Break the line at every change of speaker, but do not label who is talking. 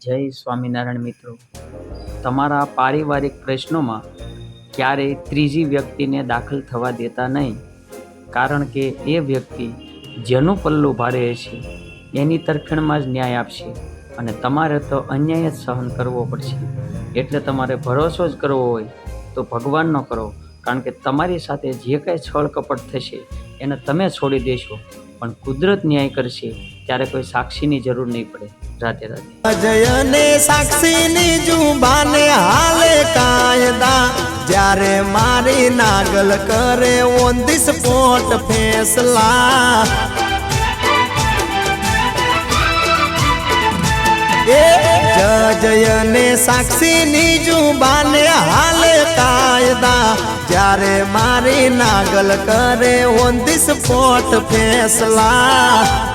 જય સ્વામિનારાયણ મિત્રો, તમારા પારિવારિક પ્રશ્નોમાં ક્યારેય ત્રીજી વ્યક્તિને દાખલ થવા દેતા નહીં, કારણ કે એ વ્યક્તિ જેનું પલ્લું ભારે હશે એની તરફેણમાં જ ન્યાય આપશે અને તમારે તો અન્યાય જ સહન કરવો પડશે. એટલે તમારે ભરોસો જ કરવો હોય તો ભગવાનનો કરો, કારણ કે તમારી સાથે જે કાંઈ છળ કપટ થશે એને તમે છોડી દેશો, પણ કુદરત ન્યાય કરશે ત્યારે કોઈ સાક્ષીની જરૂર નહીં પડે. રાધે રાધે.
અજયને સાક્ષીની જુબાને હાલે કાયદા, જ્યારે મારી નાગલ કરે ઓન ધી સ્પોટ ફેસલા. જયને સાક્ષીની જુબાને હાલે કાયદા, જ્યારે મારી નાગલ કરે ઓન ધી સ્પોટ ફેસલા.